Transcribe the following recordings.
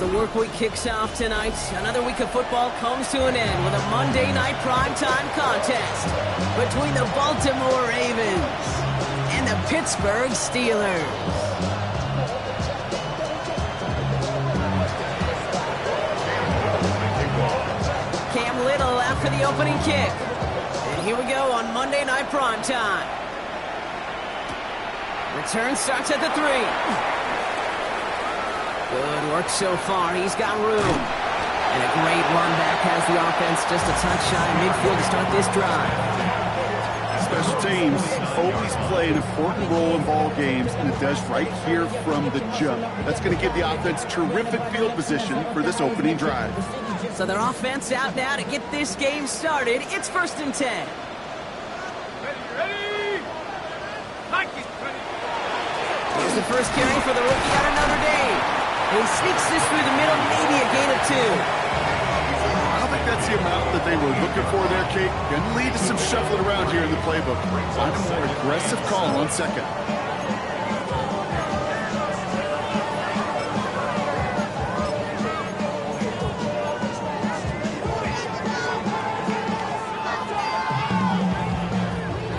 the work week kicks off tonight, another week of football comes to an end with a Monday night primetime contest between the Baltimore Ravens and the Pittsburgh Steelers. Cam Little after the opening kick. And here we go on Monday night primetime. Return starts at the 3. Good work so far. He's got room. And a great run back has the offense just a touch shy of midfield to start this drive. Special teams always play an important role in ball games, and it does right here from the jump. That's going to give the offense terrific field position for this opening drive. So their offense out now to get this game started. It's 1st and 10. Here's the first carry for the rookie out of Notre Dame. He sneaks this through the middle, maybe a gain of 2. I don't think that's the amount that they were looking for there, Kate. Going to lead to some shuffling around here in the playbook. Find a more aggressive call on second.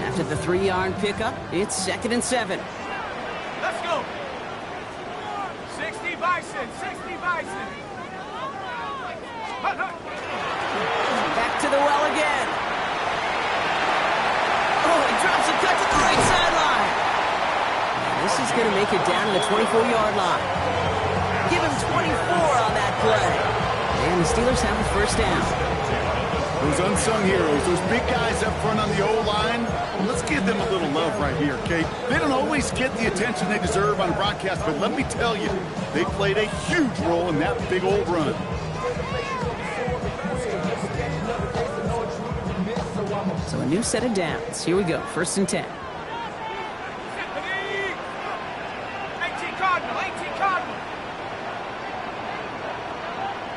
After the 3-yard pickup, it's 2nd and 7. Let's go. 60 Bison, 60 Bison. Back to the well again. Oh, he drops a cut to the right sideline. This is going to make it down to the 24-yard line. Give him 24 on that play. And the Steelers have the first down. Those unsung heroes, those big guys up front on the O-line, let's give them a little love right here, Kate. They don't always get the attention they deserve on broadcast, but let me tell you, they played a huge role in that big old run. So a new set of downs. Here we go, 1st and 10. 18 Cardinal, 18 Cardinal.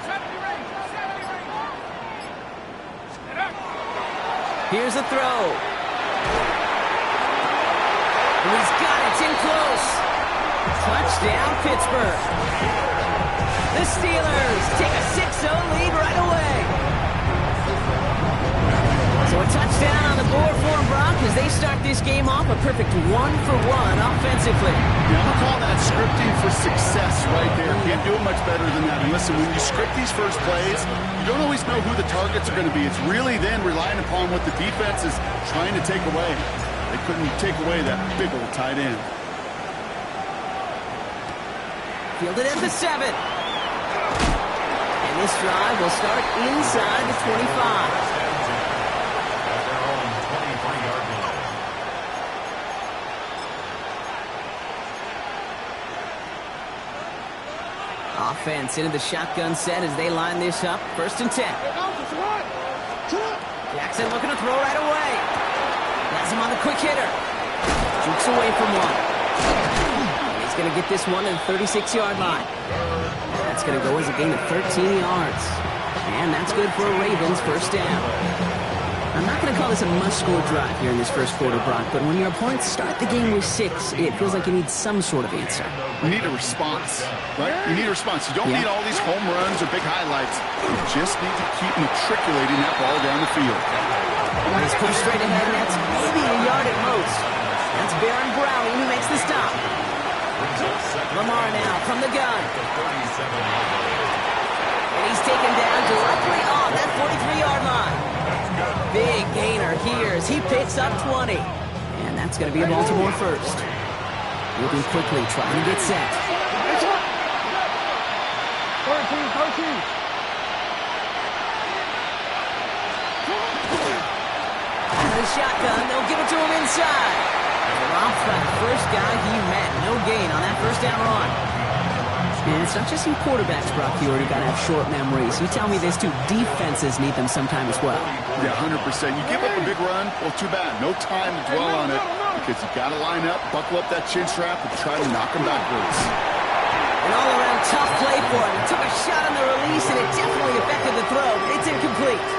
70 range, 70 range. Here's a throw. And he's got it. It's in close. Touchdown, Pittsburgh. The Steelers take a 6-0 lead right away. So a touchdown on the board for them, Brock, as they start this game off a perfect 1-for-1 offensively. Yeah, I'm going to call that scripting for success right there. Can't do it much better than that. And listen, when you script these first plays, you don't always know who the targets are going to be. It's really then relying upon what the defense is trying to take away. They couldn't take away that big old tight end. Fielded at the 7. And this drive will start inside the 25. Offense into the shotgun set as they line this up. 1st and 10. Jackson looking to throw right away. Has him on the quick hitter. Jukes away from one. And he's going to get this one to the 36-yard line. That's going to go as a gain of 13 yards. And that's good for a Ravens first down. I'm not going to call this a must-score drive here in this first quarter, Brock, but when your opponents start the game with 6, it feels like you need some sort of answer. You need a response, right? You need a response. You don't need all these home runs or big highlights. You just need to keep matriculating that ball down the field. He's pushed straight ahead, and that's maybe a yard at most. That's Baron Browning who makes the stop. Lamar now from the gun. And he's taken down directly on that 43-yard line. Big gainer here as he picks up 20. And that's going to be a Baltimore first. Moving quickly, trying to get set. 13. Out of the shotgun, they'll give it to him inside. Off the first guy he met. No gain on that first down run. And it's not just in quarterbacks, Brock, you already got to have short memories. You tell me this too, defenses need them sometime as well. Yeah, 100%. You give up a big run, well, too bad. No time to dwell on it because you got to line up, buckle up that chin strap, and try to knock them backwards. An all-around tough play for him. He took a shot on the release, and it definitely affected the throw, but it's incomplete.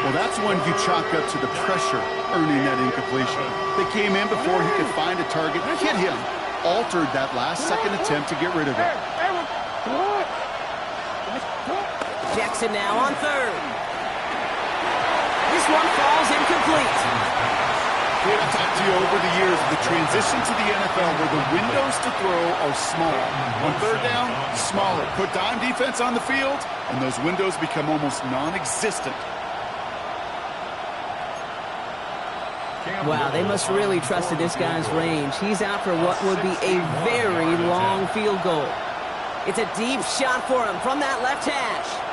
Well, that's one you chalk up to the pressure earning that incompletion. They came in before he could find a target, hit him, altered that last second attempt to get rid of it. Jackson now on third. This one falls incomplete. I've talked to you over the years of the transition to the NFL where the windows to throw are small. On third down, smaller. Put dime defense on the field, and those windows become almost non-existent. Wow, they must really trusted this guy's range. He's out for what would be a very long field goal. It's a deep shot for him from that left hash.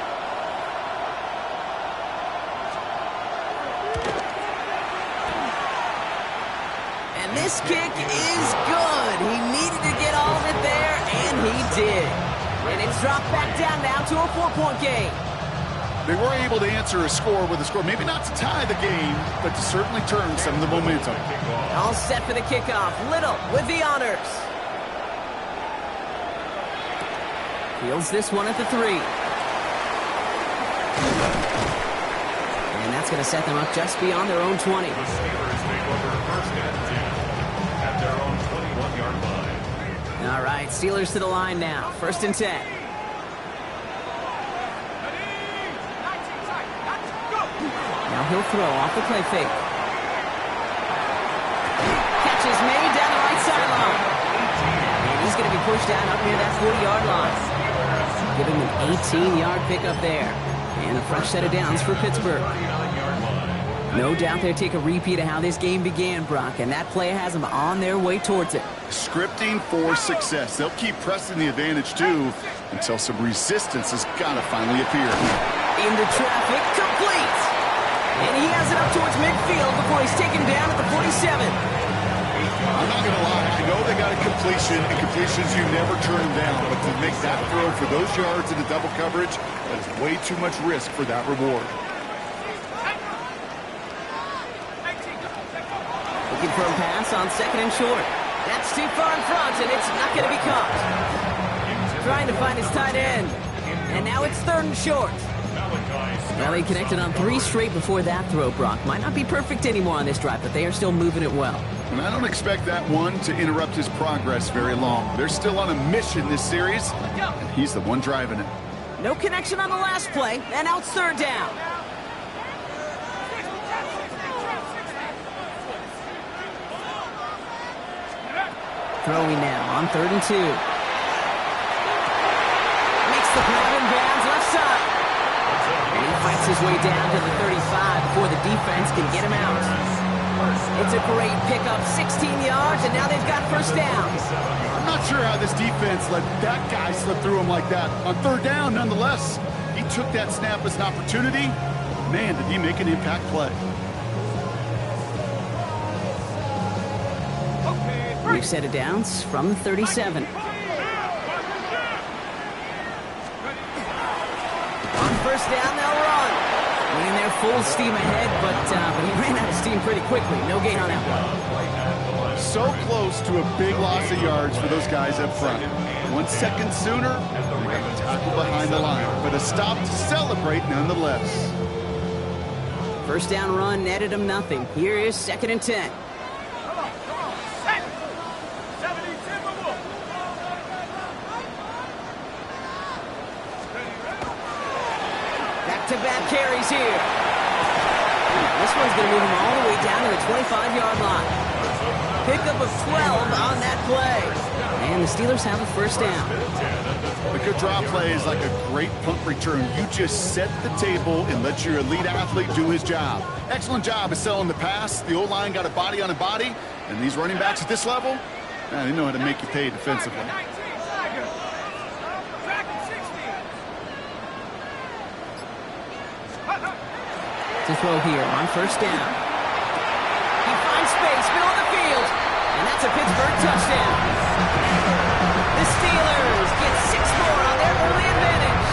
And this kick is good. He needed to get all of it there, and he did. And it's dropped back down now to a 4-point game. They were able to answer a score with a score, maybe not to tie the game, but to certainly turn some of the momentum. All set for the kickoff. Little with the honors. Fields this one at the 3. And that's going to set them up just beyond their own 20. The Steelers take over first and 10 at their own 21-yard line. All right, Steelers to the line now. First and 10. Now he'll throw off the play fake. Catch is made down the right sideline. And he's going to be pushed down up near that 40-yard line. Give him an 18-yard pickup there. And a fresh set of downs for Pittsburgh. No doubt they'll take a repeat of how this game began, Brock, and that play has them on their way towards it. Scripting for success. They'll keep pressing the advantage, too, until some resistance has got to finally appear. Into traffic, complete! And he has it up towards midfield before he's taken down at the 47. I'm not going to lie. I know they got a completion, and completions you never turn them down. But to make that throw for those yards into double coverage, that is way too much risk for that reward. Looking for a pass on second and short. That's too far in front, and it's not going to be caught. Trying to find his tight end. And now it's third and short. Well, he connected on 3 straight before that throw, Brock. Might not be perfect anymore on this drive, but they are still moving it well. And I don't expect that one to interrupt his progress very long. They're still on a mission this series, and he's the one driving it. No connection on the last play, and now it's third down. Throwing now on 3rd and 2. Makes the grab in bounds left side. And he fights his way down to the 35 before the defense can get him out. It's a great pickup, 16 yards, and now they've got first down. I'm not sure how this defense let that guy slip through him like that. On third down, nonetheless, he took that snap as an opportunity. Man, did he make an impact play. New set of downs from the 37. On first down, they'll run. And they're full steam ahead, but he ran out of steam pretty quickly. No gain on that one. So close to a big loss of yards for those guys up front. 1 second sooner, they got the tackle behind the line. But a stop to celebrate nonetheless. First down run netted him nothing. Here is 2nd and 10. Back-to-back carries here. This one's going to move him all the way down to the 25-yard line. Pickup of 12 on that play. And the Steelers have a first down. A good draw play is like a great punt return. You just set the table and let your elite athlete do his job. Excellent job of selling the pass. The O-line got a body on a body. And these running backs at this level, they know how to make you pay defensively. To throw here on first down. He finds space, middle of the field. And that's a Pittsburgh touchdown. The Steelers get 6 more on their early advantage.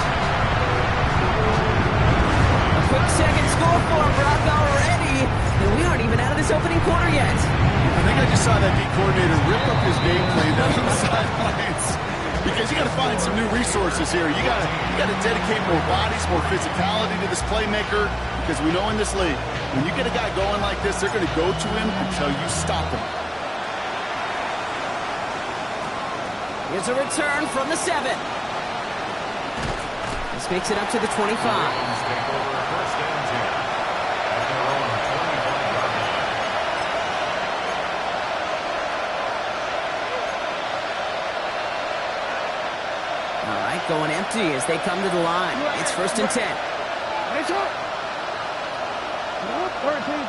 A quick second score for Brock already. And we aren't even out of this opening quarter yet. I think I just saw that D coordinator rip up his game plan down on the sidelines. Because you got to find some new resources here. You got to dedicate more bodies, more physicality to this playmaker. Because we know in this league, when you get a guy going like this, they're going to go to him until you stop him. Here's a return from the 7. The This makes it up to the 25. Take over first and 10 at their own 25-yard line. All right, going empty as they come to the line. It's first and 10. Nice up. 13.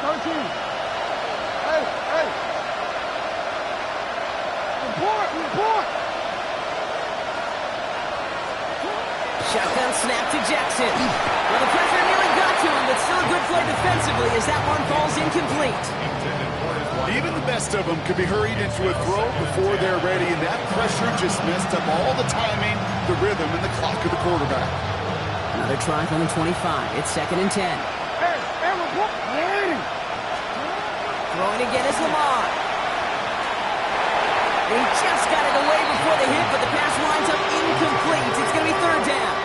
Hey. Report. Shotgun snap to Jackson. Well, the pressure nearly got to him, but still a good play defensively as that one falls incomplete. Even the best of them could be hurried into a throw before they're ready, and that pressure just messed up all the timing, the rhythm, and the clock of the quarterback. Another try from the 25. It's second and 10. Hey, report. Hey. Throwing again is Lamar. He just got it away before the hit, but the pass winds up incomplete. It's going to be third down.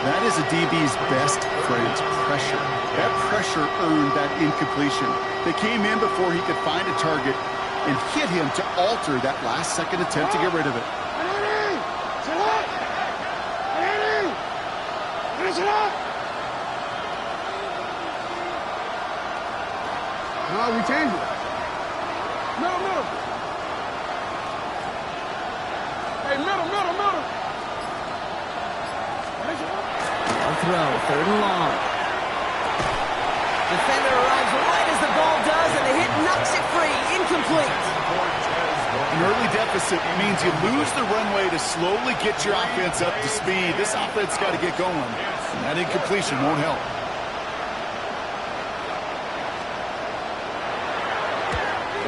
That is a DB's best friend, pressure. That pressure earned that incompletion. They came in before he could find a target and hit him to alter that last-second attempt to get rid of it. No, we change it. Middle. Hey, middle. Now throw, third and long. Defender arrives right as the ball does, and the hit knocks it free. Incomplete. An early deficit means you lose the runway to slowly get your offense up to speed. This offense got to get going, and that incompletion won't help.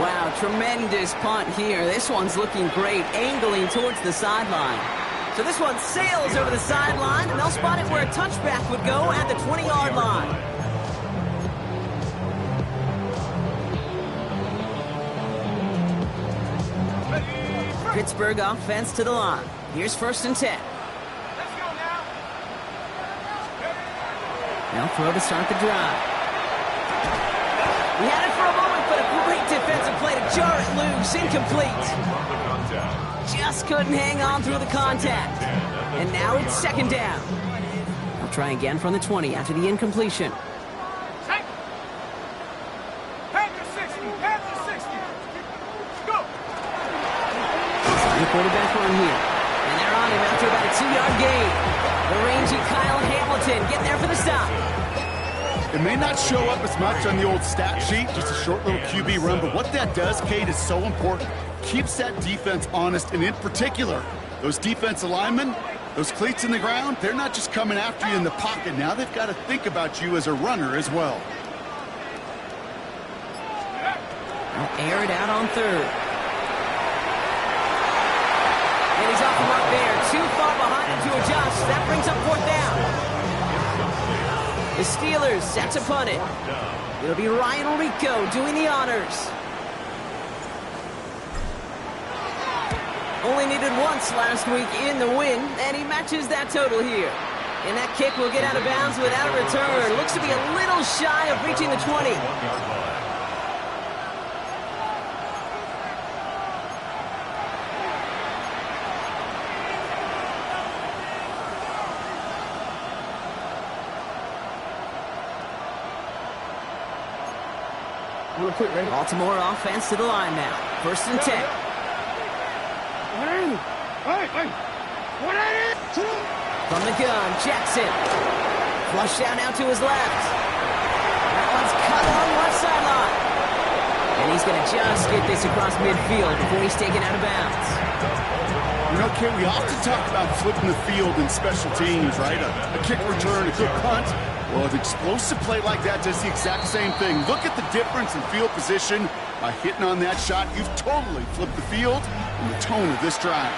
Wow, tremendous punt here. This one's looking great, angling towards the sideline. So this one sails over the sideline, and they'll spot it where a touchback would go at the 20-yard line. Pittsburgh offense to the line. Here's first and 10. Let's go now. Now throw to start the drive. He had it for a moment, but a great defensive play to jar it loose. Incomplete. Just couldn't hang on through the contact. And now it's second down. I'll try again from the 20 after the incompletion. Take. Panther 60. Go. The quarterback run here. And they're on him after about a 2-yard gain. The rangy Kyle Hamilton getting there for the stop. It may not show up as much on the old stat sheet, just a short little QB run, but what that does, Kate, is so important. Keeps that defense honest, and in particular, those defensive linemen, those cleats in the ground, they're not just coming after you in the pocket. Now they've got to think about you as a runner as well. I'll air it out on third. And he's off the mark there. Too far behind him to adjust. That brings up fourth down. The Steelers set to punt it. It'll be Ryan Rico doing the honors. Only needed once last week in the win, and he matches that total here. And that kick will get out of bounds without a return. Looks to be a little shy of reaching the 20. Baltimore offense to the line now. First and 10. From the gun, Jackson. Flush down now to his left. That one's cut on left sideline. And he's going to just get this across midfield before he's taken out of bounds. You know, Kate, we often talk about flipping the field in special teams, right? A kick return, a good punt. Well, an explosive play like that does the exact same thing. Look at the difference in field position. By hitting on that shot, you've totally flipped the field and the tone of this drive.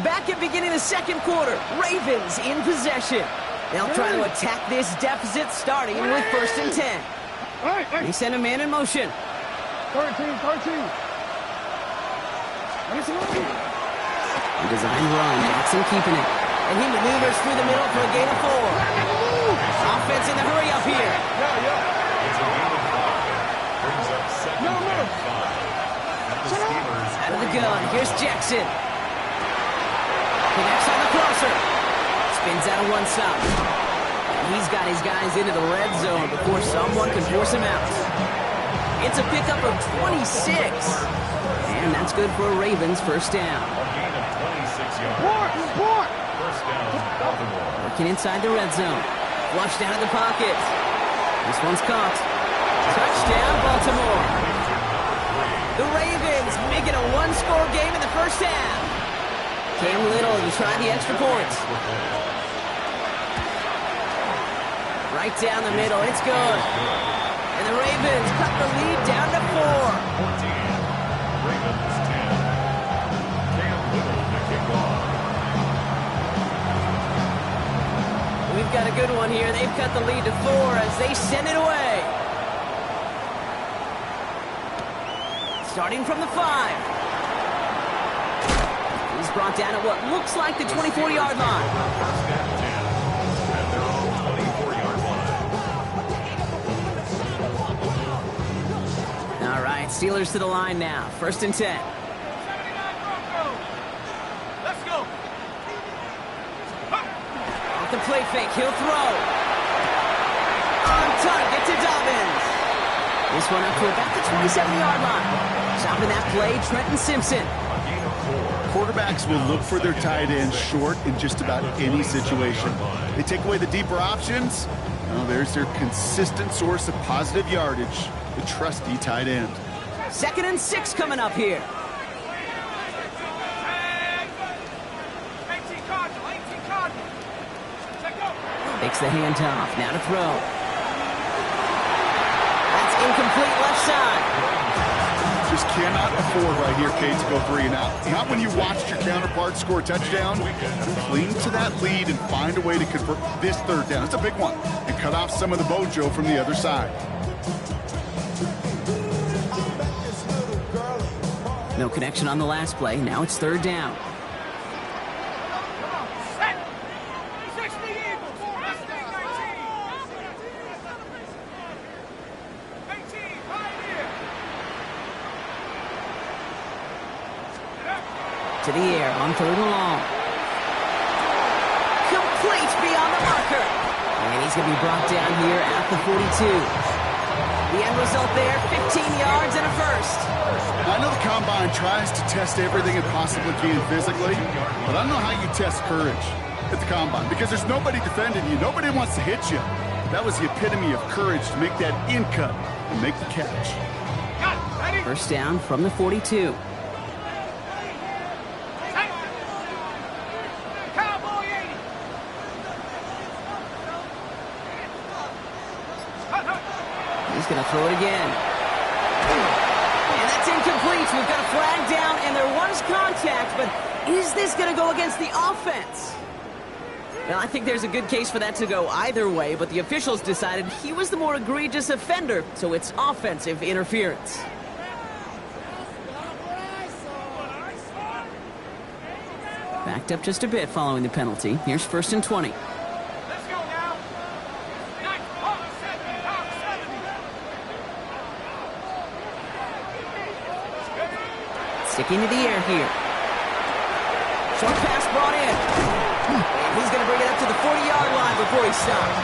Back at beginning of the second quarter, Ravens in possession. They'll try to attack this deficit starting with first and 10. They send a man in motion. 13. The design run, Jackson keeping it. And he maneuvers through the middle for a gain of 4. Offense in the hurry up here. Jackson. Connects on the crosser. Spins out of one stop. He's got his guys into the red zone before someone can force him out. It's a pickup of 26. And that's good for a Ravens first down. A gain of 26 yards. Report! First down, Baltimore. Working inside the red zone. Flushed out of the pocket. This one's caught. Touchdown, Baltimore. The Ravens make it a one-score game in the first half. Cam Little to try the extra points. Right down the middle, it's good. And the Ravens cut the lead down to 4. 14. Ravens 10. Cam Little to kick off. We've got a good one here. They've cut the lead to 4 as they send it away. Starting from the 5. He's brought down at what looks like the 24-yard line. First and 10 at their own 24-yard line. All right, Steelers to the line now. First and 10. 79 Broncos. Let's go. Off the play fake, he'll throw. On target to Dobbins. This one up to about the 27-yard line. Stopping that play, Trenton Simpson. A gain of 4. Quarterbacks will look for their tight end short in just about any situation. They take away the deeper options. Well, there's their consistent source of positive yardage, the trusty tight end. 2nd and 6 coming up here. 18 Cardinal, 18 Cardinal. Check go. Makes the handoff, now to throw. That's incomplete left side. Just cannot afford right here, Kate, to go 3 and out. Not when you watched your counterpart score a touchdown. Cling to that lead and find a way to convert this 3rd down. It's a big one. And cut off some of the mojo from the other side. No connection on the last play. Now it's 3rd down. Set. 60 Eagles. Let's go, 19. 18, Pioneer. To the air on 3rd and long. Complete beyond the marker. And he's going to be brought down here at the 42. The end result there, 15 yards and a first. I know the Combine tries to test everything it possibly can physically, but I don't know how you test courage at the Combine because there's nobody defending you. Nobody wants to hit you. That was the epitome of courage to make that in cut and make the catch. Got it. Ready? First down from the 42. Cowboy 80. He's going to throw it again. And that's incomplete. We've got a flag down, and there was contact, but is this going to go against the offense? Well, I think there's a good case for that to go either way, but the officials decided he was the more egregious offender, so it's offensive interference. Backed up just a bit following the penalty. Here's 1st and 20. Let's go now. 70. Sticking to the air here. Short pass brought in. And he's going to bring it up to the 40-yard line before he stops.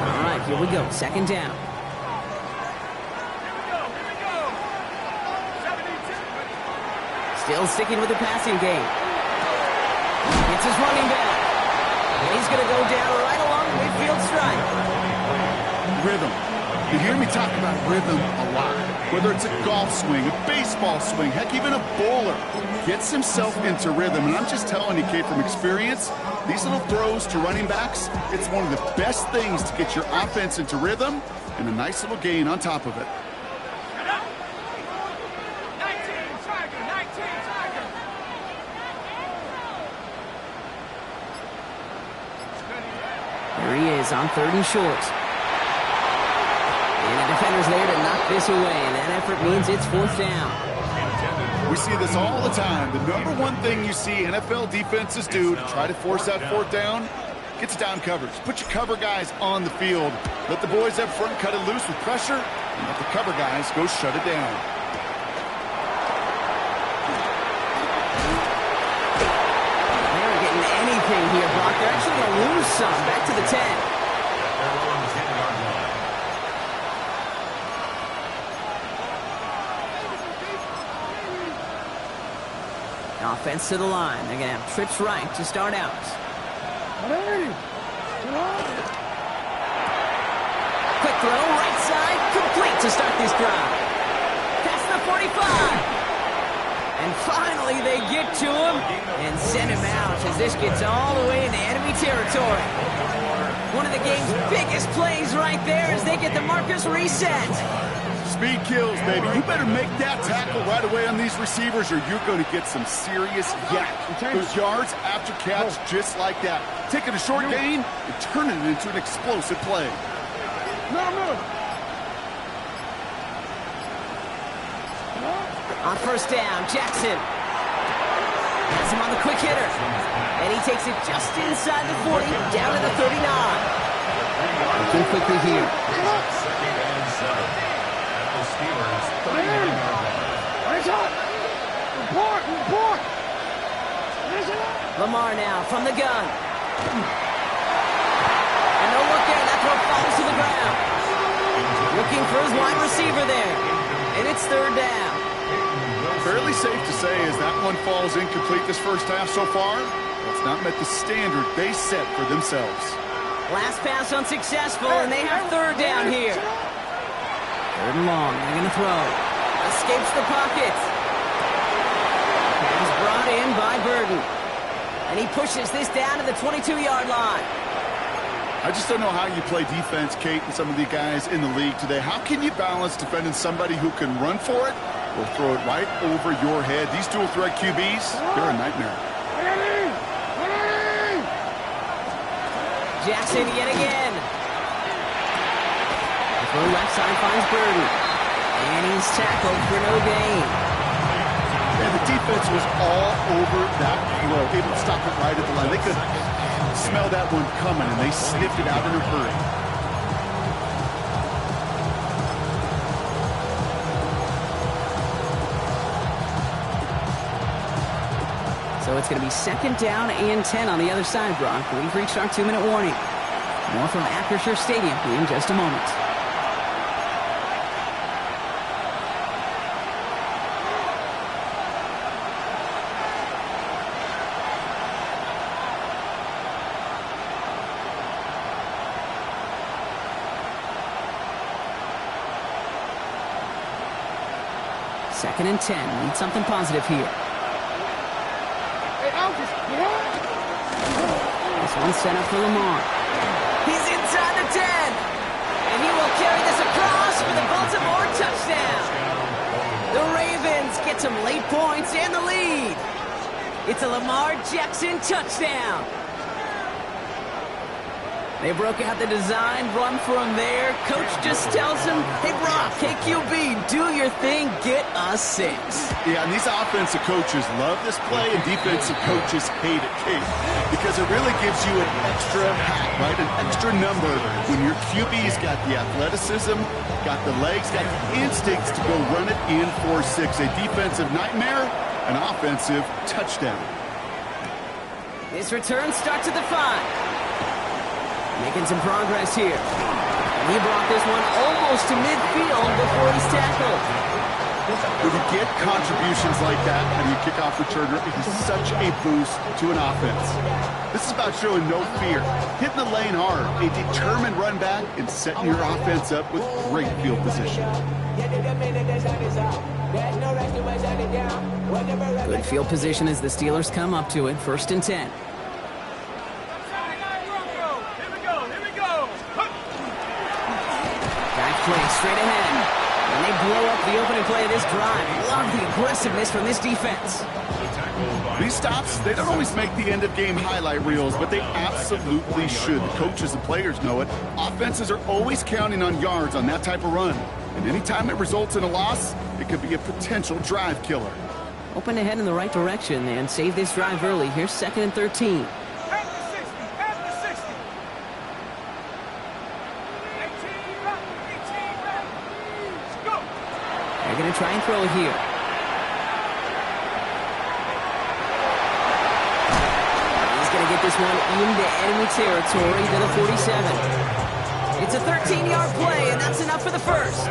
All right, here we go. 2nd down. Still sticking with the passing game. It's his running back. And he's going to go down right along the midfield stripe. Rhythm. You hear me talk about rhythm a lot. Whether it's a golf swing, a baseball swing, heck, even a bowler gets himself into rhythm. And I'm just telling you, Kate, from experience, these little throws to running backs, it's one of the best things to get your offense into rhythm and a nice little gain on top of it. 19 Tiger. There he is on 3rd and short. And the defender's there to knock this away, and that effort means it's 4th down. We see this all the time. The number one thing you see NFL defenses do to try to force that 4th down, gets down coverage. Put your cover guys on the field. Let the boys up front cut it loose with pressure, and let the cover guys go shut it down. They're getting anything here, Brock. They're actually going to lose some. Back to the 10. Offense to the line. They're going to have trips right to start out. Quick throw, right side, complete to start this drive. Past the 45. And finally they get to him and send him out as this gets all the way into enemy territory. One of the game's biggest plays right there as they get the markers reset. Speed kills, baby. You better make that tackle right away on these receivers or you're going to get some serious yak. Those yards after catch just like that. Taking a short gain and turning it into an explosive play. On first down, Jackson has him on the quick hitter. And he takes it just inside the 40, down to the 39. Looking quickly here. Lamar now from the gun. And no look there, that throw falls to the ground. Looking for his wide receiver there. And it's third down. Fairly safe to say as that one falls incomplete this first half so far. That's not met the standard they set for themselves. Last pass unsuccessful, and they have third down here. Third and long, they're going to throw. Escapes the pocket. He's brought in by Burden. And he pushes this down to the 22-yard line. I just don't know how you play defense, Kate, and some of the guys in the league today. How can you balance defending somebody who can run for it or throw it right over your head? These dual threat QBs, they're a nightmare. Jackson yet again. The left side finds Burden. And he's tackled for no gain. And the defense was all over that throw, able to stop it right at the line. They could smell that one coming, and they sniffed it out in a hurry. So it's going to be second down and 10 on the other side, Brock. We've reached our 2-minute warning. More from Acrisure Stadium in just a moment. Second and 10. Need something positive here. This one's set up for Lamar. He's inside the 10. And he will carry this across for the Baltimore touchdown. The Ravens get some late points and the lead. It's a Lamar Jackson touchdown. They broke out the design run from there. Coach just tells him, hey, Brock, KQB, do your thing, get us 6. Yeah, and these offensive coaches love this play, and defensive coaches hate it, Kate, because it really gives you an extra hat, right, an extra number when your QB's got the athleticism, got the legs, got the instincts to go run it in for 6. A defensive nightmare, an offensive touchdown. This return starts at the 5. Making some progress here. And he brought this one almost to midfield before he's tackled. When you get contributions like that and you kick off returner, it is such a boost to an offense. This is about showing no fear, hitting the lane hard, a determined run back, and setting your offense up with great field position. Good field position as the Steelers come up to it. First and 10. Play straight ahead. And they blow up the opening play of this drive. Love the aggressiveness from this defense. These stops, they don't always make the end-of-game highlight reels, but they absolutely should. The coaches and players know it. Offenses are always counting on yards on that type of run. And anytime it results in a loss, it could be a potential drive killer. Open to head in the right direction and save this drive early. Here's second and 13. At the 60, at the 60. going to try and throw it here. He's going to get this one into enemy territory to the 47. It's a 13-yard play, and that's enough for the first.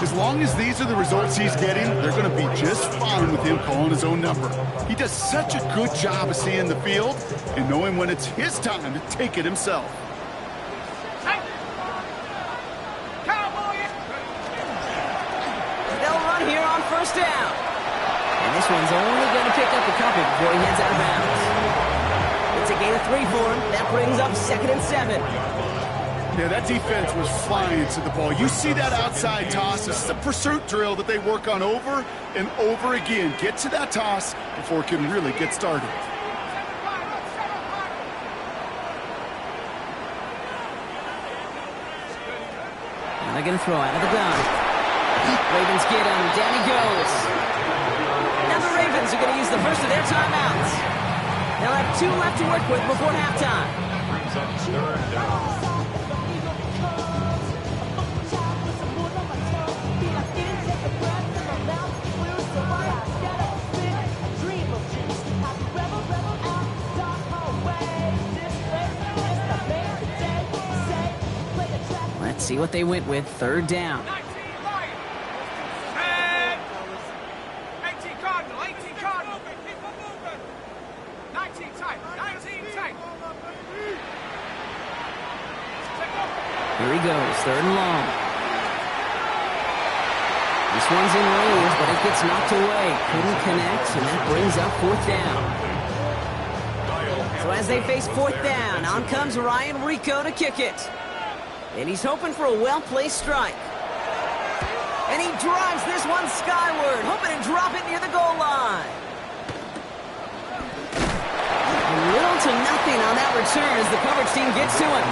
As long as these are the results he's getting, they're going to be just fine with him calling his own number. He does such a good job of seeing the field and knowing when it's his time to take it himself. They'll run here on first down. And this one's only going to pick up a couple before he heads out of bounds. It's a gain of 3 for him. That brings up 2nd and 7. Yeah, that defense was flying to the ball. You see that outside toss. This is a pursuit drill that they work on over and over again. Get to that toss before it can really get started. Now they're going to throw out of the gun. Ravens get him. Down he goes. Now the Ravens are going to use the first of their timeouts. They'll have 2 left to work with before halftime. Brings up 3rd down. Let's see what they went with. 3rd down. 19 Cardinal, 18 Cardinal. Keep on moving. 19 tight, 19 tight. Here he goes. 3rd and long. This one's in range, but it gets knocked away. Couldn't connect, and that brings up 4th down. So as they face 4th down, on comes Ryan Rico to kick it. And he's hoping for a well-placed strike. And he drives this one skyward, hoping to drop it near the goal line. A little to nothing on that return as the coverage team gets to him.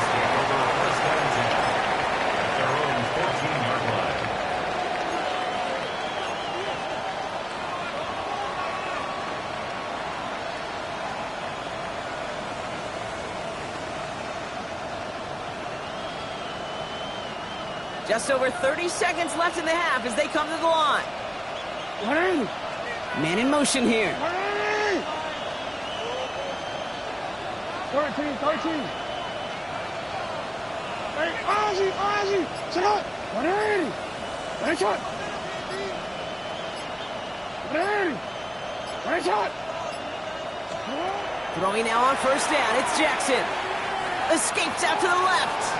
Just over 30 seconds left in the half as they come to the line. Man in motion here. 13. Hey, Ozzy, sit up. 180. Right shot. 180. Right shot. Throwing now on first down. It's Jackson. Escapes out to the left.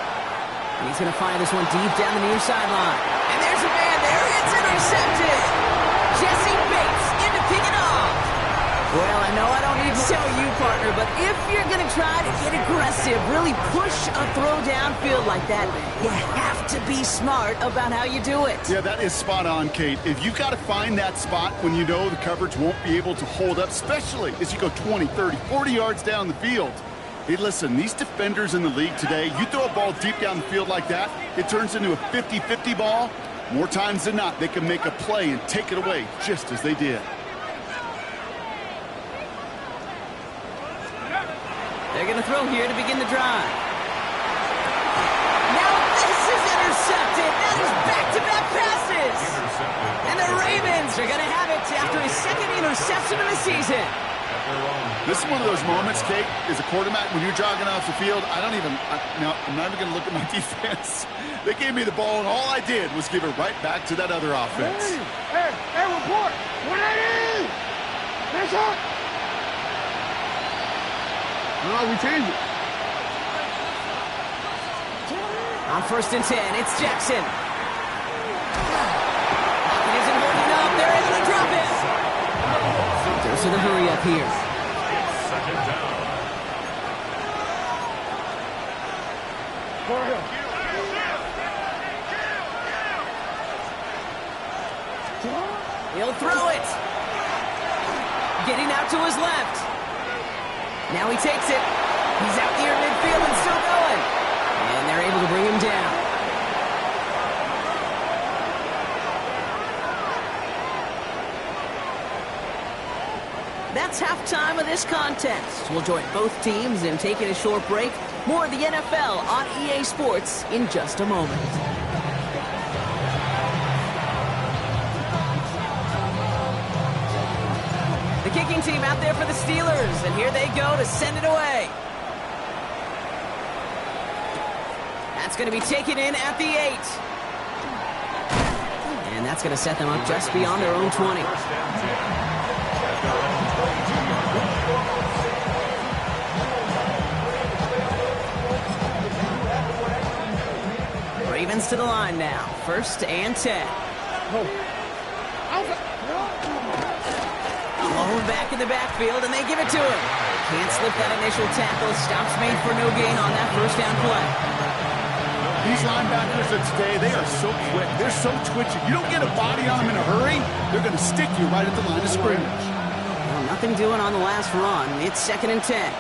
And he's going to fire this one deep down the near sideline. And there's a man there. It's intercepted. Jesse Bates in to pick it off. Well, I know I don't need to tell you, partner, but if you're going to try to get aggressive, really push a throw downfield like that, you have to be smart about how you do it. Yeah, that is spot on, Kate. If you've got to find that spot when you know the coverage won't be able to hold up, especially as you go 20, 30, 40 yards down the field. Hey, listen, these defenders in the league today, you throw a ball deep down the field like that, it turns into a 50-50 ball. More times than not, they can make a play and take it away just as they did. They're going to throw here to begin the drive. Now this is intercepted. That is back-to-back passes. And the Ravens are going to have it after his 2nd interception of the season. This is one of those moments, Kate, as a quarterback, when you're jogging off the field, I'm not even going to look at my defense. They gave me the ball, and all I did was give it right back to that other offense. Hey, report. 180. Nice shot. No, we changed it. On 1st and 10, it's Jackson. It isn't holding up. They're able to drop it. There's the hurry up here. 2nd down. He'll throw it. Getting out to his left. Now he takes it. He's out near midfield and still going. And they're able to bring him down. That's halftime of this contest. We'll join both teams in taking a short break. More of the NFL on EA Sports in just a moment. home team out there for the Steelers. And here they go to send it away. That's going to be taken in at the 8. And that's going to set them up just beyond their own 20. Ravens to the line now. 1st and 10. Alone back in the backfield, and they give it to him. Can't slip that initial tackle. Stops made for no gain on that 1st down play. These linebackers of today, they are so quick. They're so twitchy. You don't get a body on them in a hurry, they're going to stick you right at the line of scrimmage. Well, nothing doing on the last run. It's 2nd and 10.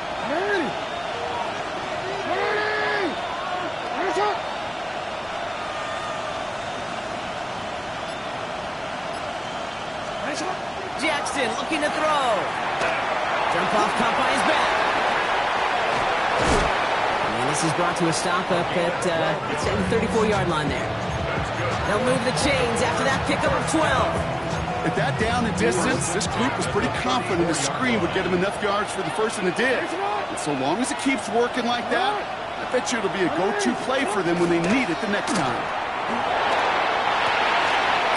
Jackson looking to throw. Jump off caught by his back. And this is brought to a stop up at the 34-yard line there. They'll move the chains after that pickup of 12. At that down and distance, this group was pretty confident the screen would get him enough yards for the first, and it did. And so long as it keeps working like that, I bet you it'll be a go-to play for them when they need it the next time.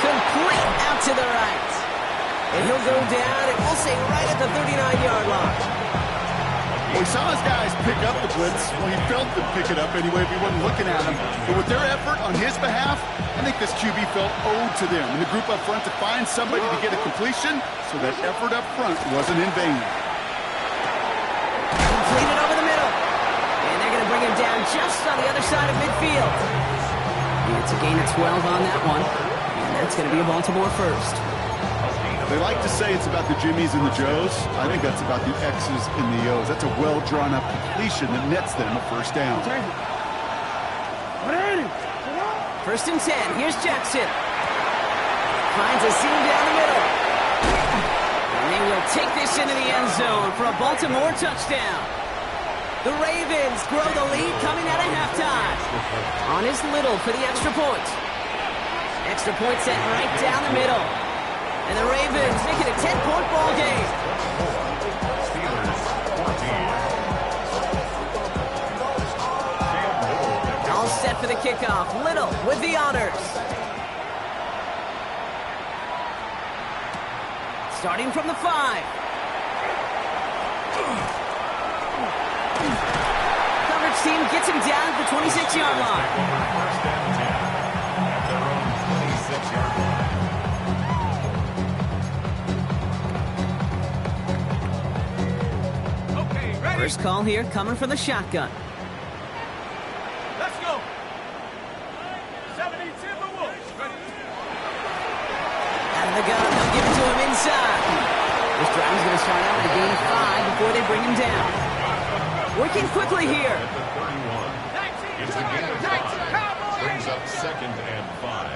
Complete out to the right. And he'll go down, and we'll say right at the 39-yard line. Well, we saw his guys pick up the blitz. Well, he felt them pick it up anyway if he wasn't looking at him. But with their effort on his behalf, I think this QB felt owed to them and the group up front to find somebody to get a completion, so that effort up front wasn't in vain. Completed over the middle. And they're going to bring him down just on the other side of midfield. And it's a gain of 12 on that one. And that's going to be a Baltimore first. They like to say it's about the Jimmies and the Joes. I think that's about the X's and the O's. That's a well-drawn-up completion that nets them a first down. 1st and 10. Here's Jackson. Finds a seam down the middle. And they will take this into the end zone for a Baltimore touchdown. The Ravens grow the lead coming out of halftime. On is Little for the extra point. Extra point set right down the middle. And the Ravens make it a 10-point ball game. All set for the kickoff. Little with the honors. Starting from the 5. Coverage team gets him down at the 26-yard line. 1st and 10 at their own 26-yard line. First call here coming from the shotgun. Let's go. 70 Timberwolves. Ready? Out of the gun, they'll give it to him inside. This drive is going to start out with a gain of 5 before they bring him down. Working quickly here. At the 31. It's a gain of 5. Brings up 2nd and 5.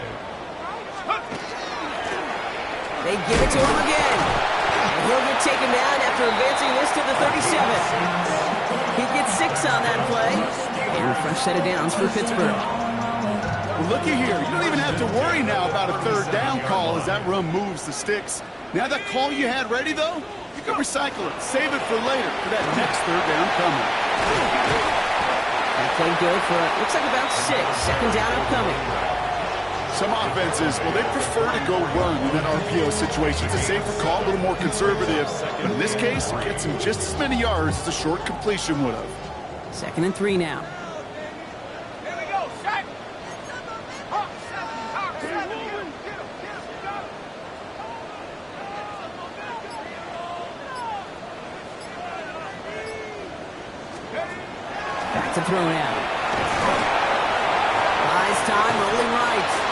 They give it to him again. And he'll get taken down after advancing this to the 37. He gets 6 on that play. And a fresh set of downs for Pittsburgh. Well, looky here. You don't even have to worry now about a 3rd down call as that run moves the sticks. Now that call you had ready, though, you can recycle it. Save it for later for that next 3rd down coming. That played good for, looks like about 6. 2nd down upcoming. Some offenses, well, they prefer to go run in that RPO situation. It's a safer call, a little more conservative. But in this case, it gets him just as many yards as a short completion would have. 2nd and 3 now. Here we go. Set. Hawk 7. Hawk 7. Get him. Back to throw now. Buys time, rolling right.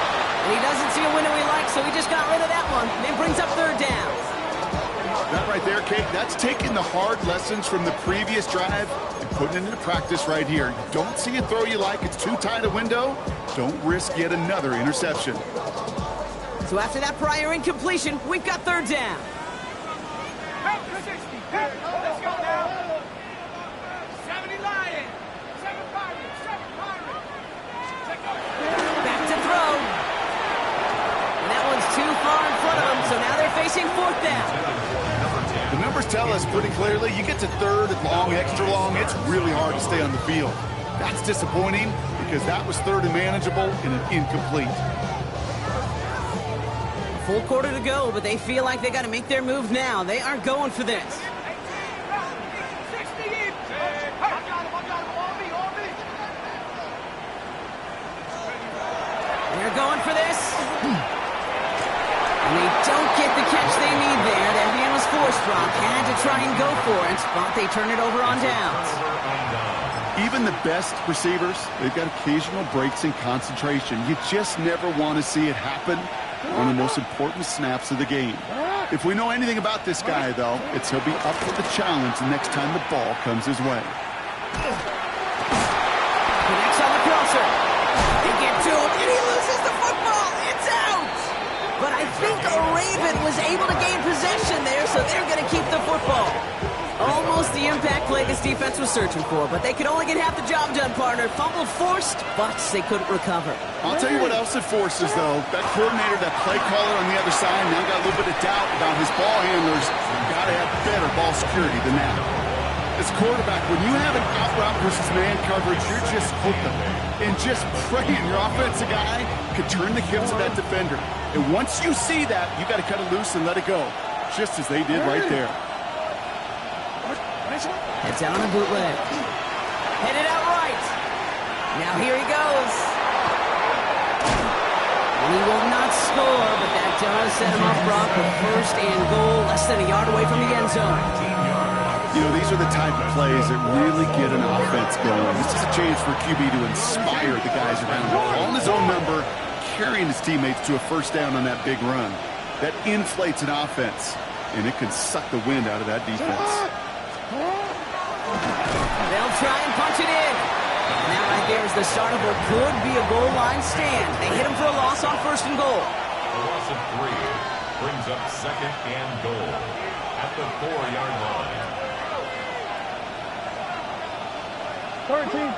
And he doesn't see a window he likes, so he just got rid of that one. And it brings up 3rd down. That right there, Kate, that's taking the hard lessons from the previous drive and putting it into practice right here. You don't see a throw you like, it's too tight a window, don't risk yet another interception. So after that prior incompletion, we've got 3rd down. Help the 60. Let's go now. 70 Lions. 7 Pirates. 7 Pirates. Back to throw. And that one's too far in front of him, so now they're facing 4th down. The numbers pretty clearly. You get to third and long, extra long, it's really hard to stay on the field. That's disappointing because that was third and manageable and an incomplete. Full quarter to go, but they feel like they got to make their move now. They are going for this. They're going for this. And they don't get the catch they need there. That man was forced, Brock. Had to try and go for it, but they turn it over on downs. Even the best receivers, they've got occasional breaks in concentration. You just never want to see it happen on the most important snaps of the game. If we know anything about this guy, though, it's he'll be up for the challenge the next time the ball comes his way. Connects on the crosser. They get to him, and he loses the football. It's out. But I think a Raven was able to gain possession there, so they're going to keep the football. Almost the impact play this defense was searching for, but they could only get half the job done, partner. Fumble forced, but they couldn't recover. I'll tell you what else it forces, though. That coordinator, that play caller on the other side, now got a little bit of doubt about his ball handlers. You've got to have better ball security than that. As quarterback, when you have an out route versus man coverage, you're just hoping and just praying your offensive guy could turn the hips of that defender. And once you see that, you got to cut it loose and let it go, just as they did right there. Heads out on a bootleg. Headed out right. Now here he goes. And he will not score, but that does set him off, Brock, with first and goal, less than a yard away from the end zone. You know, these are the type of plays that really get an offense going. This is a chance for QB to inspire the guys around him. Calling his own number, carrying his teammates to a first down on that big run. That inflates an offense, and it can suck the wind out of that defense. They'll try and punch it in. And that right there is the start of what could be a goal line stand. They hit him for a loss on first and goal. A loss of 3 brings up second and goal at the 4-yard line. 13.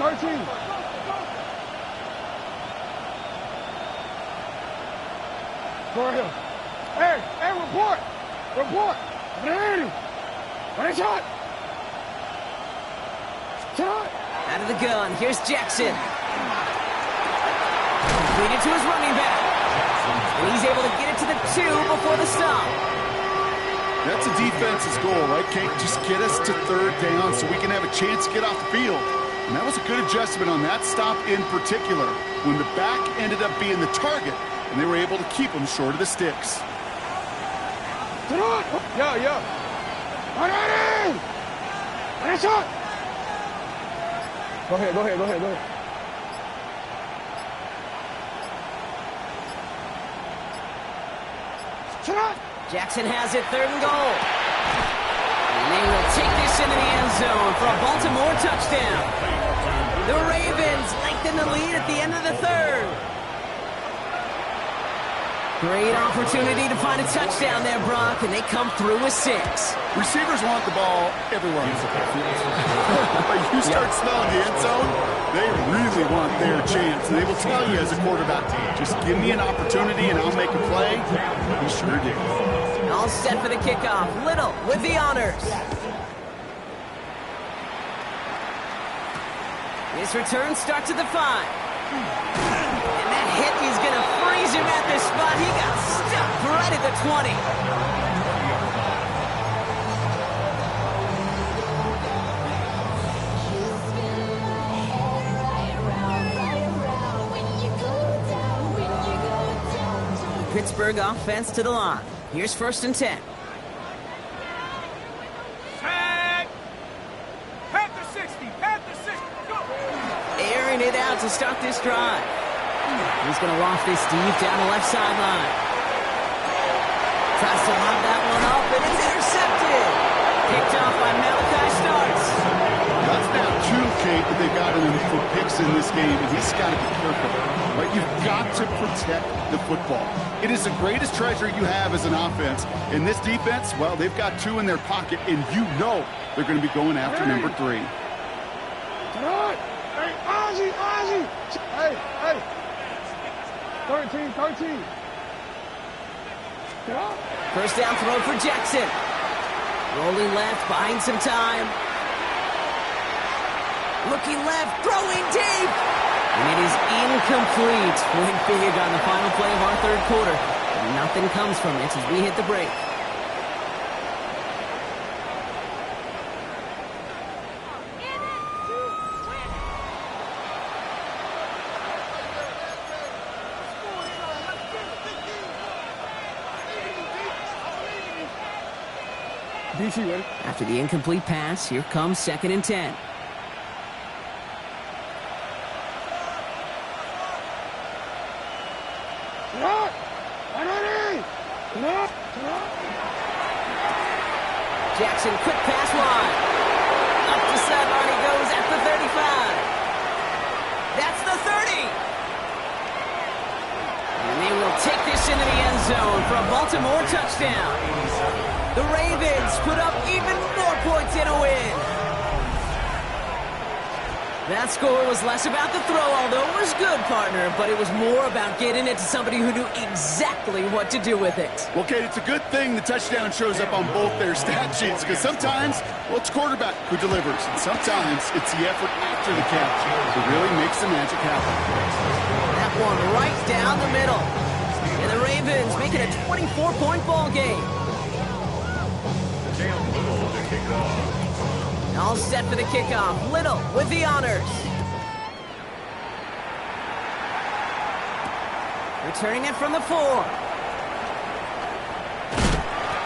For him. Hey, report. What a shot. Out of the gun, here's Jackson. Completed to his running back. And he's able to get it to the 2 before the stop. That's a defense's goal, right, Kate? Just get us to third down so we can have a chance to get off the field. And that was a good adjustment on that stop in particular, when the back ended up being the target, and they were able to keep him short of the sticks. Yeah. What a shot. Go ahead. Jackson has it, third and goal. And they will take this into the end zone for a Baltimore touchdown. The Ravens lengthen the lead at the end of the third. Great opportunity to find a touchdown there, Brock, and they come through with 6. Receivers want the ball everywhere on the football field. But you start smelling the end zone, they really want their chance. And they will tell you as a quarterback, just give me an opportunity and I'll make a play. He sure did. All set for the kickoff. Little with the honors. His return starts at the 5. And that hit is going to freeze him at this spot. He got stuck right at the 20. Pittsburgh offense to the line. Here's first and 10. Tag. Panther 60. Go. Airing it out to start this drive. He's going to loft this deep down the left sideline. Tries to lob that one up, and it's intercepted. Picked off by Malachi Starks. That's now 2, Kate, that they've got him for picks in this game, and he's got to be careful. Right? You've got to protect the football. It is the greatest treasure you have as an offense. In this defense, well, they've got 2 in their pocket, and you know they're going to be going after number 3. Hey, Ozzy. Hey. 13. First down throw for Jackson. Rolling left, buying some time. Looking left, throwing deep. And it is incomplete. Went big on the final play of our third quarter. And nothing comes from it as we hit the break. After the incomplete pass, here comes 2nd and 10. Jackson, quick pass wide. Up the sideline he goes at the 35. That's the 30. And they will take this into the end zone for a Baltimore touchdown. The Ravens put up even more points in a win. That score was less about the throw, although it was good, partner, but it was more about getting it to somebody who knew exactly what to do with it. Well, Kate, it's a good thing the touchdown shows up on both their stat sheets, because sometimes, well, it's quarterback who delivers, and sometimes it's the effort after the catch that really makes the magic happen. That one right down the middle. And the Ravens make it a 24-point ball game. Cam Little to kick off. All set for the kickoff. Little with the honors. Returning it from the 4.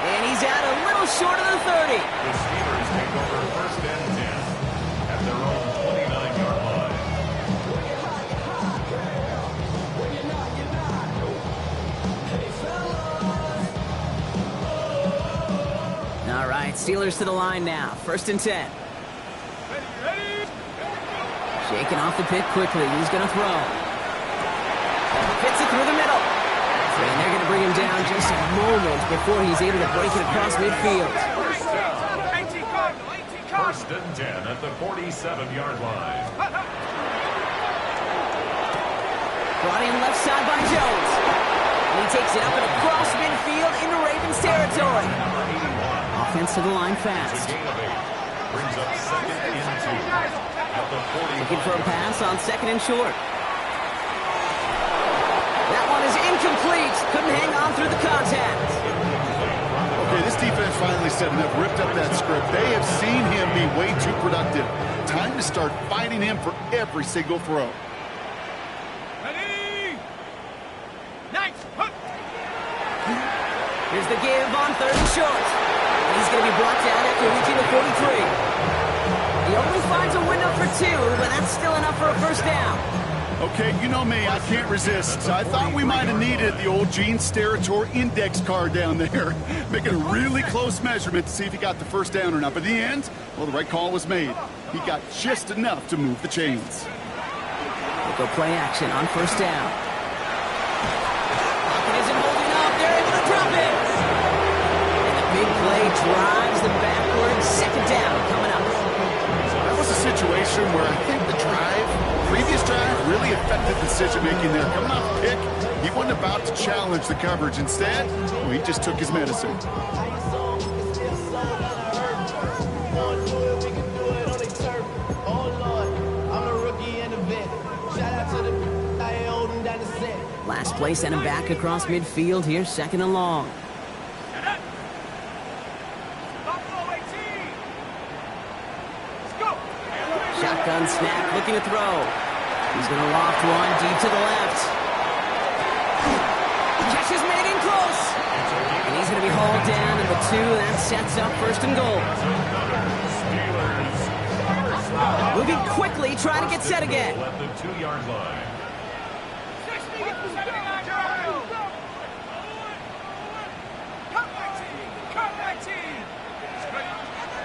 And he's out a little short of the 30. The Steelers take over 1st and 10 at their own 29-yard line. All right, Steelers to the line now. 1st and 10. Shaking off the pick quickly. He's going to throw. Fits it through the middle. And they're going to bring him down just a moment before he's able to break it across midfield. 1st and 10 at the 47-yard line. Brought in left side by Jones. And he takes it up and across midfield into Ravens territory. Offense to the line fast. Brings up 2nd and 2. Looking for a pass on 2nd and short. That one is incomplete. Couldn't hang on through the contact. Okay, this defense finally said enough, ripped up that script. They have seen him be way too productive. Time to start fighting him for every single throw. Ready? Nice. Here's the give on 3rd and short. He's going to be brought down after reaching the 43. He only finds a window for 2, but that's still enough for a 1st down. Okay, you know me, I can't resist. I thought we might have needed the old Gene Steratore index card down there, making a really close measurement to see if he got the 1st down or not. But in the end, well, the right call was made. He got just enough to move the chains. We'll go play action on 1st down. Pocket isn't holding up. They're able to drop it. And the big play drives them backwards. 2nd down coming up. That was a situation where I think the previous drive, really affected decision-making there. Coming off pick, he wasn't about to challenge the coverage. Instead, well, he just took his medicine. Last play sent him back across midfield here, 2nd and long. Shotgun snap, looking to throw. He's going to loft one deep to the left. Catch is made in close. And he's going to be hauled down to the 2. That sets up 1st and goal. Moving quickly, trying to get set again. At the 2-yard line.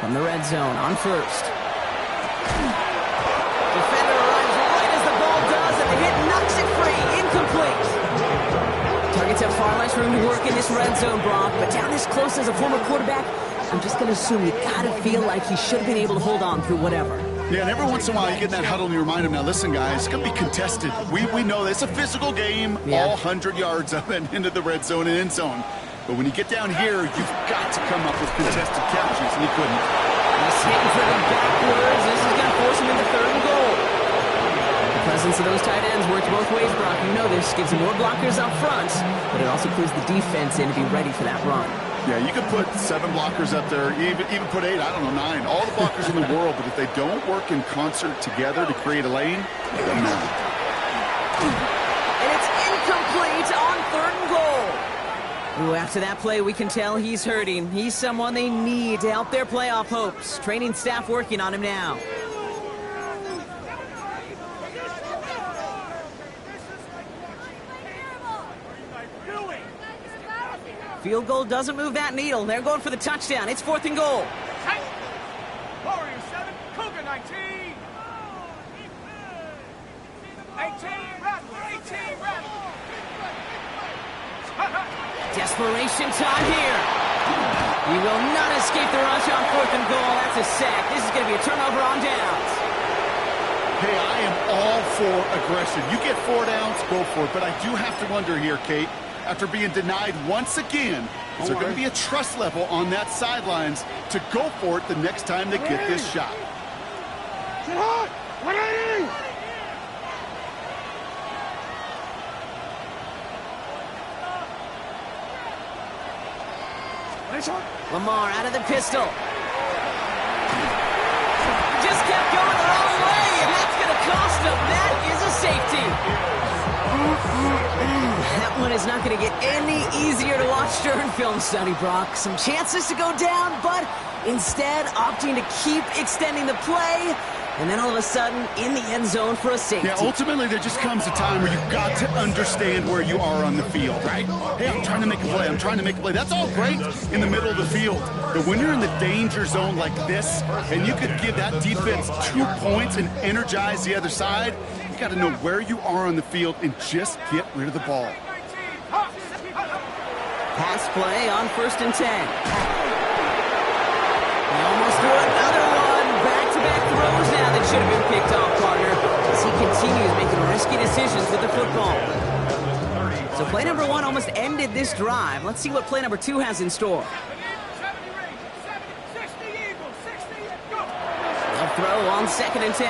From the red zone on 1st. Defender arrives right as the ball does, and the hit knocks it free. Incomplete. Targets have far less room to work in this red zone, Brock, but down this close as a former quarterback, I'm just going to assume you got to feel like he should have been able to hold on through whatever. Yeah, and every once in a while you get in that huddle and you remind him, now listen, guys, it's going to be contested. We know it's a physical game, yeah. All 100 yards up and into the red zone and end zone. But when you get down here, you've got to come up with contested catches, and he couldn't. He's hitting for them backwards. This is going to force him into 3rd and goal. The presence of those tight ends works both ways, Brock. You know this. Gives them more blockers up front, but it also clues the defense in to be ready for that run. Yeah, you could put 7 blockers up there, even put 8, I don't know, 9. All the blockers in the world, but if they don't work in concert together to create a lane, it doesn't matter. And it's incomplete on 3rd and goal. Ooh, after that play, we can tell he's hurting. He's someone they need to help their playoff hopes. Training staff working on him now. Field goal doesn't move that needle. They're going for the touchdown. It's 4th and goal. Warrior 7, Cougar 19. 18, Rattle, 18, Rattle. Desperation time here. He will not escape the rush on 4th and goal. That's a sack. This is going to be a turnover on downs. Hey, I am all for aggression. You get 4 downs, go for it. But I do have to wonder here, Kate, after being denied once again, is there going to be a trust level on that sidelines to go for it the next time they get this shot? Get hot! 180! Lamar out of the pistol. Just kept going the wrong way, and that's going to cost him. That is a safety. That one is not going to get any easier to watch during film study, Brock. Some chances to go down, but instead opting to keep extending the play, and then all of a sudden in the end zone for a safety. Yeah, ultimately there just comes a time where you've got to understand where you are on the field, right? Hey, I'm trying to make a play. I'm trying to make a play. That's all great in the middle of the field. But when you're in the danger zone like this, and you could give that defense 2 points and energize the other side, you got to know where you are on the field and just get rid of the ball. Pass play on 1st and 10. He almost threw another one. Back-to-back throws now that should have been picked off, partner, as he continues making risky decisions with the football. So play number 1 almost ended this drive. Let's see what play number 2 has in store. A throw on 2nd and 10.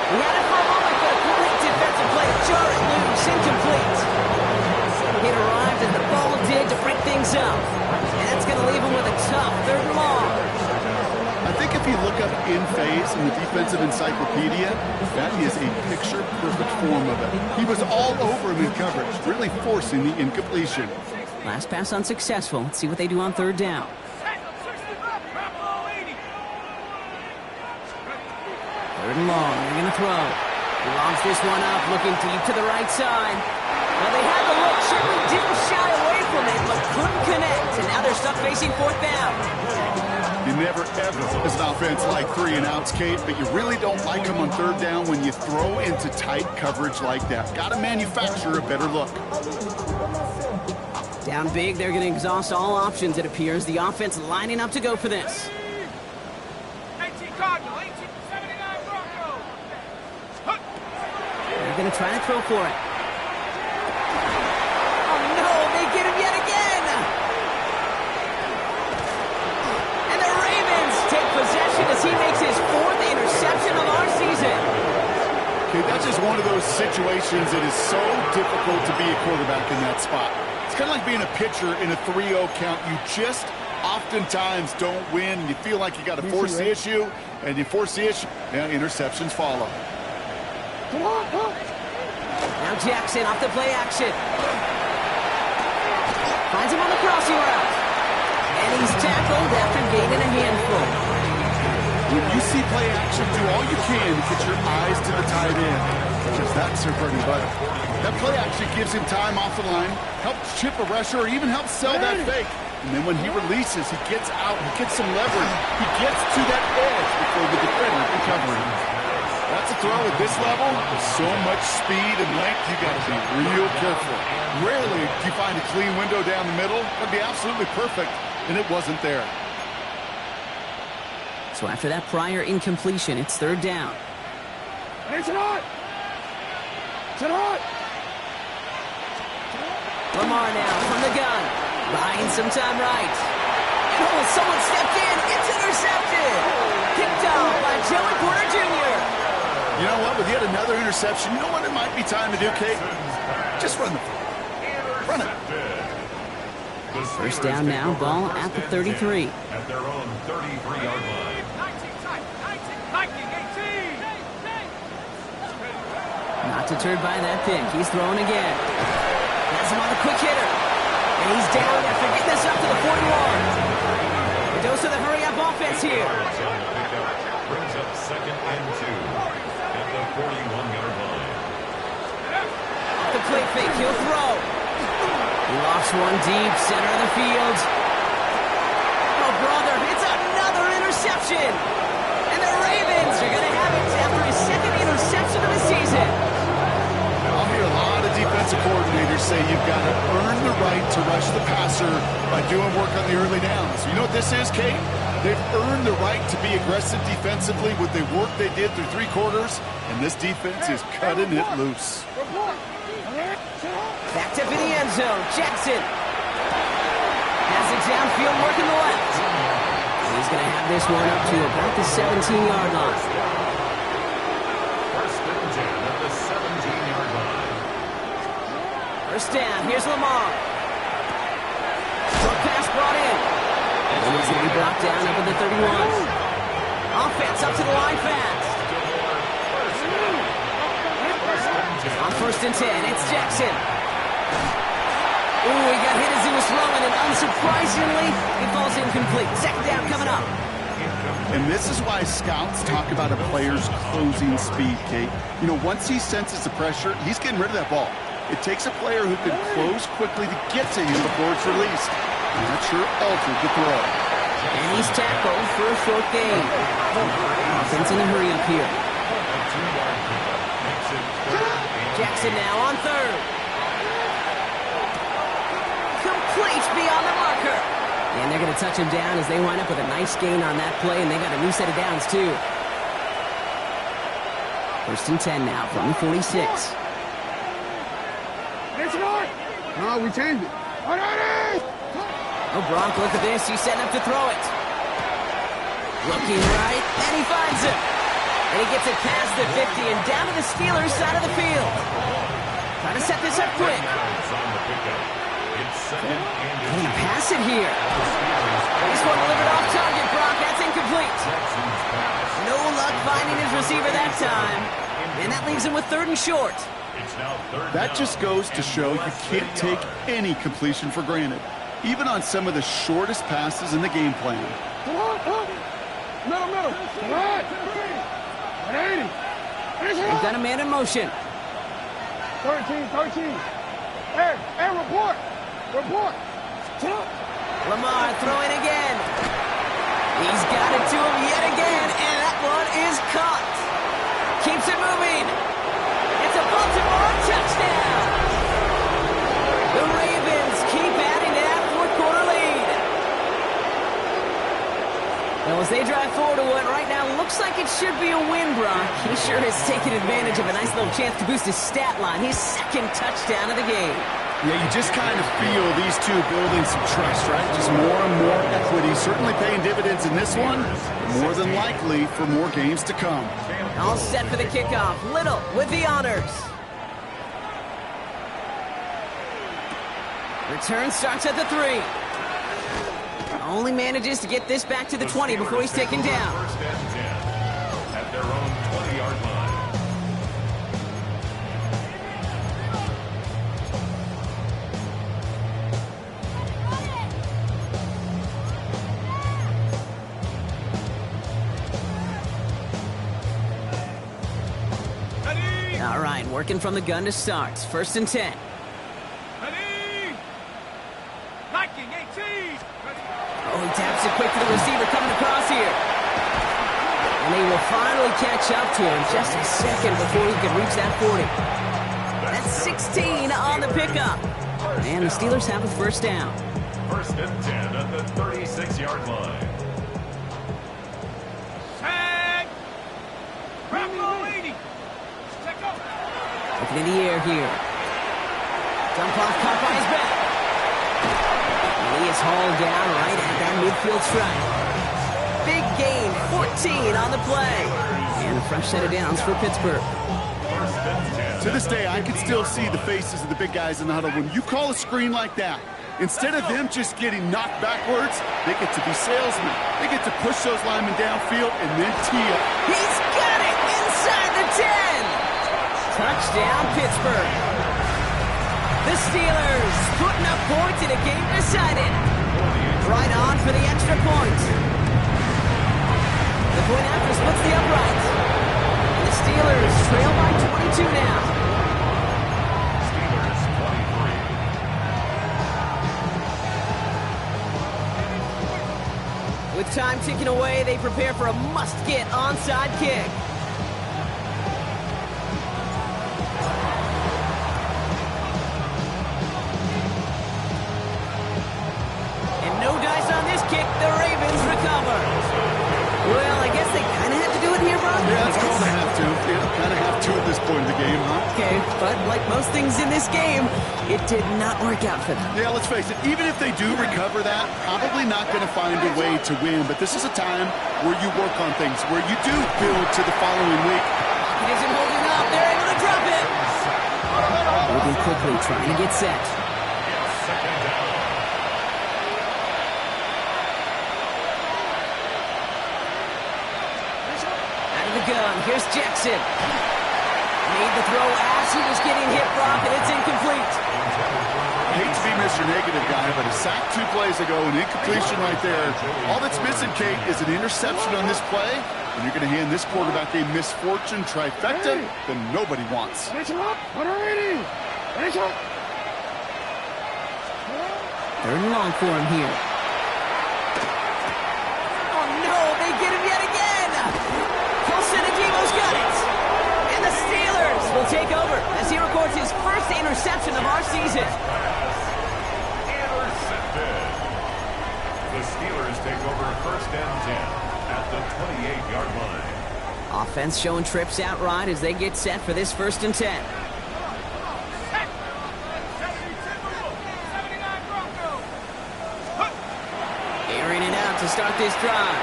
He had it for a moment, but a great defensive play. Jar it loose, incomplete. It arrived as the ball did to break things up. And that's going to leave him with a tough 3rd and long. I think if you look up in phase in the defensive encyclopedia, that is a picture-perfect form of it. He was all over him in coverage, really forcing the incompletion. Last pass unsuccessful. Let's see what they do on 3rd down. 3rd and long. They're going to throw. He launches this one up, looking deep to the right side. Well, they had the look. Certainly didn't shy away from it, but couldn't connect. And now they're stuck facing 4th down. You never, ever, as an offense, like 3 and outs, Kate, but you really don't like them on 3rd down when you throw into tight coverage like that. Got to manufacture a better look. Down big, they're going to exhaust all options, it appears. The offense lining up to go for this. 18 Cardinal, 1879 Broncos. They're going to try to throw for it. Oh, no, they get him yet again. And the Ravens take possession as he makes his 4th interception of our season. Okay, that's just one of those situations that is so difficult to be a quarterback in that spot. It's kind of like being a pitcher in a 3-0 count. You just oftentimes don't win. You feel like you got to force the issue, and you force the issue, and interceptions follow. Now Jackson off the play action. Finds him on the crossing route. And he's tackled after gaining a handful. You see play action, do all you can to get your eyes to the tight end, because that's their bread and butter. That play action gives him time off the line, helps chip a rusher, or even helps sell that fake. And then when he releases, he gets out, he gets some leverage, he gets to that edge before the defender can cover him. That's a throw at this level. With so much speed and length, you got to be real careful. Rarely do you find a clean window down the middle. That'd be absolutely perfect, and it wasn't there. So after that prior incompletion, it's 3rd down. It's hot! It's hot! Lamar now from the gun. Buying some time right. And oh, someone stepped in. It's intercepted. Picked off by Joey Porter Jr. You know what? With yet another interception, you know what it might be time to do, Kate? Just run the ball. Run it. First down now, ball at the 33. At their own 33-yard line. 19, 18. Not deterred by that pick. He's throwing again. Has him on the quick hitter. And he's down after getting this up to the 41. A dose of the hurry-up offense here. Brings up 2nd and 2 at the 41-yard line. Off the play fake, he'll throw. He lofts one deep, center of the field. Oh, brother, it's another interception. And the Ravens are going to have it after his 2nd interception of the season. I'll hear a lot of defensive coordinators say you've got to earn the right to rush the passer by doing work on the early downs. You know what this is, Kate? They've earned the right to be aggressive defensively with the work they did through 3 quarters, and this defense is cutting it loose. Back to the end zone. Jackson has it downfield, working the left. And he's going to have this one up to about the 17-yard line. First and 10 at the 17-yard line. First down. Here's Lamar. Short pass brought in. And he's going to be brought down up at the 31. Offense up to the line fast. On 1st and 10, it's Jackson. Ooh, he got hit as he was throwing, and unsurprisingly, it falls incomplete. 2nd down coming up. And this is why scouts talk about a player's closing speed, Kate. You know, once he senses the pressure, he's getting rid of that ball. It takes a player who can close quickly to get to him before it's released. And that sure altered the throw. And he's tackled for a short gain. Offense in a hurry up here. Jackson now on 3rd. Complete beyond the marker. And they're going to touch him down as they wind up with a nice gain on that play, and they got a new set of downs, too. 1st and 10 now from the 46. No, we changed it. Oh, Bronk, look at this. He's setting up to throw it. Looking right, and he finds him. And he gets it past the 50 and down to the Steelers' side of the field. Trying to set this up quick. They're going to pass it here. This one delivered off target, Brock. That's incomplete. No luck finding his receiver that time. And that leaves him with 3rd and short. That just goes to show you can't take any completion for granted, even on some of the shortest passes in the game plan. Middle. Right. 80. They've got a man in motion. 13. Hey, report. Lamar throwing again. He's got it to him yet again, and that one is caught. Keeps it moving. It's a Baltimore touchdown. The Ravens keep adding to that 4th quarter lead. Well, as they drive forward to what right now looks like it should be a win, Brock. He sure has taken advantage of a nice little chance to boost his stat line. His 2nd touchdown of the game. Yeah, you just kind of feel these two building some trust, right? Just more and more equity. Certainly paying dividends in this one. More than likely for more games to come. All set for the kickoff. Little with the honors. Return starts at the 3. Only manages to get this back to the 20 before he's taken down. 1st and 10 at their own 20-yard line. All right, working from the gun to start. 1st and 10. Ready. 19, 18. Oh, he taps it quick to the receiver coming across here. And they will finally catch up to him just a second before he can reach that 40. That's 16 on the pickup. And the Steelers have a 1st down. 1st and 10 at the 36-yard line. Tag. Bravo 80. Looking in the air here. Dump off caught by his back. And he is hauled down right at that midfield stripe. Big gain, 14 on the play. And a fresh set of downs for Pittsburgh. To this day, I can still see the faces of the big guys in the huddle. When you call a screen like that, instead of them just getting knocked backwards, they get to be salesmen. They get to push those linemen downfield and then tee up. He's got it inside the 10. Touchdown, Pittsburgh. The Steelers putting up points in a game decided. Right on for the extra point. The point after splits the upright. And the Steelers trail by 22 now. Steelers 23. With time ticking away, they prepare for a must-get onside kick. And no dice on this kick. The Ravens recover. Well, I guess they kind of had to do it here, Brock. Yeah, it's called a have to. Kind of have to at this point in the game, huh? Okay, but like most things in this game, it did not work out for them. Yeah, let's face it, even if they do recover that, probably not going to find a way to win. But this is a time where you work on things, where you do build to the following week. It isn't holding up. They're able to drop it. Moving quickly, trying to get set. Second down. Out of the gun, here's Jackson. Made the throw as he was getting hit, Brock, and it's incomplete. I hate to be Mr. Negative guy, but a sack 2 plays ago, an incompletion right there. All that's missing, Kate, is an interception on this play, and you're going to hand this quarterback a misfortune trifecta that nobody wants. Third and long for him here. Oh, no, they get him yet again. Colson-Adimo's got it. And the Steelers will take over as he records his first interception of our season. Intercepted. The Steelers take over first and 10 at the 28-yard line. Offense showing trips out right as they get set for this first and 10. Airing it out to start this drive.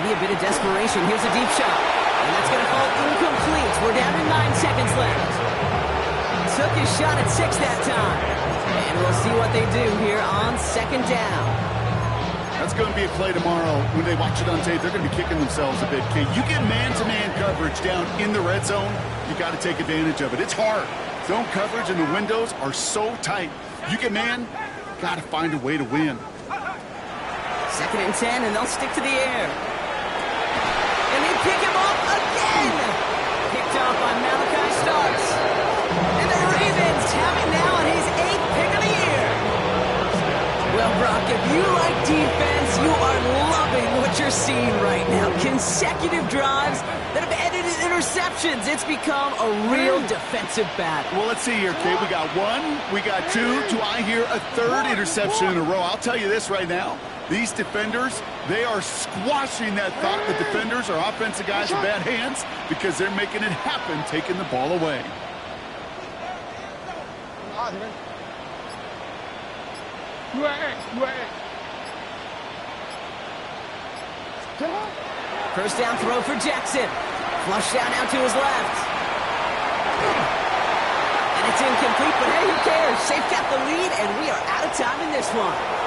Maybe a bit of desperation. Here's a deep shot. And that's going to fall incomplete. We're down to 9 seconds left. Took his shot at 6 that time. And we'll see what they do here on second down. That's going to be a play tomorrow. When they watch it on tape, they're going to be kicking themselves a bit, Kate. You get man-to-man coverage down in the red zone, you got to take advantage of it. It's hard. Zone coverage and the windows are so tight. You get man, got to find a way to win. Second and 10, and they'll stick to the air. And they pick him off again. Picked off by Malachi Starks. And the Ravens have it now on his 8th pick of the year. Well, Brock, if you like defense, you are loving what you're seeing right now. Consecutive drives that have ended in interceptions. It's become a real defensive battle. Well, let's see here, Kate. We got 1, we got 2. Do I hear a 3rd interception in a row? I'll tell you this right now. These defenders, they are squashing that thought that defenders or offensive guys are bad hands because they're making it happen, taking the ball away. First down throw for Jackson. Flush down out to his left. And it's incomplete, but hey, who cares? They've got the lead, and we are out of time in this one.